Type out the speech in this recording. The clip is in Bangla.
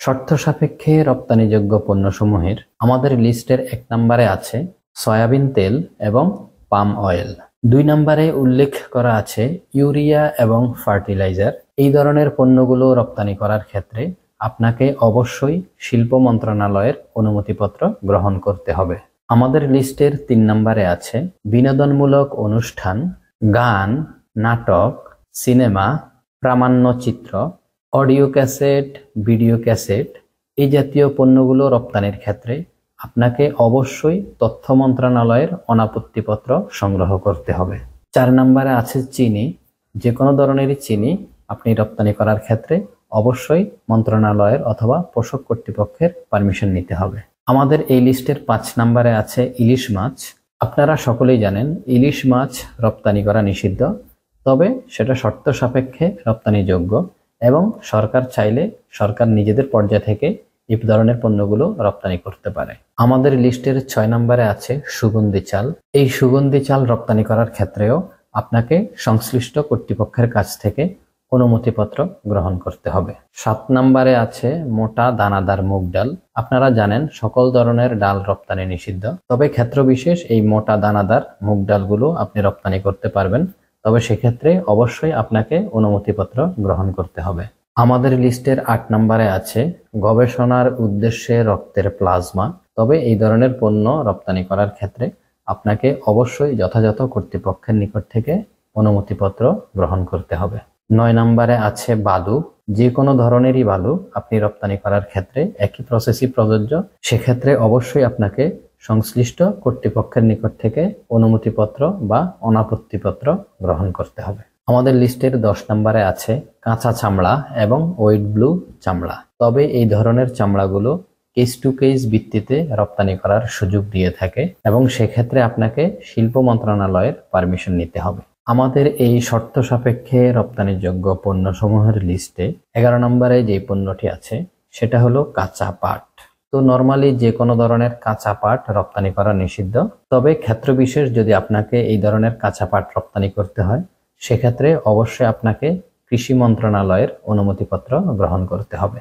শর্ত সাপেক্ষে রপ্তানিযোগ্য পণ্যসমূহের আমাদের লিস্টের 1 নম্বরে আছে সয়াবিন তেল এবং পাম অয়েল। 2 নম্বরে উল্লেখ করা আছে ইউরিয়া এবং ফার্টিলাইজার। এই ধরনের পণ্যগুলো রপ্তানি করার ক্ষেত্রে আপনাকে অবশ্যই শিল্প মন্ত্রণালয়ের অনুমতিপত্র গ্রহণ করতে হবে। আমাদের লিস্টের 3 নম্বরে আছে বিনোদনমূলক অনুষ্ঠান, গান, নাটক, সিনেমা, প্রামাণ্যচিত্র, অডিও ক্যাসেট, ভিডিও ক্যাসেট। এই জাতীয় পণ্যগুলো রপ্তানির ক্ষেত্রে আপনাকে অবশ্যই তথ্য মন্ত্রণালয়ের অনাপত্তিপত্র সংগ্রহ করতে হবে। 4 নম্বরে আছে চিনি। যে কোনো ধরনেরই চিনি আপনি রপ্তানি করার ক্ষেত্রে অবশ্যই মন্ত্রণালয়ের অথবা পোষক কর্তৃপক্ষের পারমিশন নিতে হবে। আমাদের এই লিস্টের 5 নম্বরে আছে ইলিশ মাছ। আপনারা সকলেই জানেন ইলিশ মাছ রপ্তানি করা নিষিদ্ধ, তবে সেটা শর্ত সাপেক্ষে রপ্তানিযোগ্য এবং সরকার চাইলে সরকার নিজেদের পর্যায় থেকে এই ধরনের পণ্যগুলো রপ্তানি করতে পারে। আমাদের লিস্টের 6 নম্বরে আছে সুগন্ধি চাল। এই সুগন্ধি চাল রপ্তানি করার ক্ষেত্রেও আপনাকে সংশ্লিষ্ট কর্তৃপক্ষের কাছ থেকে অনুমতিপত্র গ্রহণ করতে হবে। 7 নম্বরে আছে মোটা দানাদার মুগ ডাল। আপনারা জানেন সকল ধরনের ডাল রপ্তানি নিষিদ্ধ, তবে ক্ষেত্র বিশেষ এই মোটা দানাদার মুগ ডালগুলো আপনি রপ্তানি করতে পারবেন, তবে সেক্ষেত্রে অবশ্যই আপনাকে অনুমতিপত্র গ্রহণ করতে হবে। আমাদের লিস্টের 8 নম্বরে আছে গবেষণার উদ্দেশ্যে রক্তের প্লাজমা। তবে এই ধরনের পণ্য রপ্তানি করার ক্ষেত্রে আপনাকে অবশ্যই যথাযথ কর্তৃপক্ষের নিকট থেকে অনুমতিপত্র গ্রহণ করতে হবে। 9 নম্বরে আছে বালু। যে কোনো ধরনেরই বালু আপনি রপ্তানি করার ক্ষেত্রে একই প্রসেসই প্রযোজ্য, সেক্ষেত্রে অবশ্যই আপনাকে সংশ্লিষ্ট কর্তৃপক্ষের নিকট থেকে অনুমতিপত্র বা অনাপত্তিপত্র গ্রহণ করতে হবে। আমাদের লিস্টের 10 নম্বরে আছে কাঁচা চামড়া এবং ওয়েট ব্লু চামড়া। তবে এই ধরনের চামড়াগুলো কেস টু কেস ভিত্তিতে রপ্তানি করার সুযোগ দিয়ে থাকে এবং সেক্ষেত্রে আপনাকে শিল্প মন্ত্রণালয়ের পারমিশন নিতে হবে। আমাদের এই শর্ত সাপেক্ষে রপ্তানিযোগ্য পণ্যসমূহের লিস্টে 11 নম্বরে যে পণ্যটি আছে সেটা হলো কাঁচা পাট। তো নরমালি যে কোনো ধরনের কাঁচা পাট রপ্তানি করা নিষিদ্ধ, তবে ক্ষেত্র বিশেষ যদি আপনাকে এই ধরনের কাঁচা পাট রপ্তানি করতে হয় সেক্ষেত্রে অবশ্যই আপনাকে কৃষি মন্ত্রণালয়ের অনুমতিপত্র গ্রহণ করতে হবে।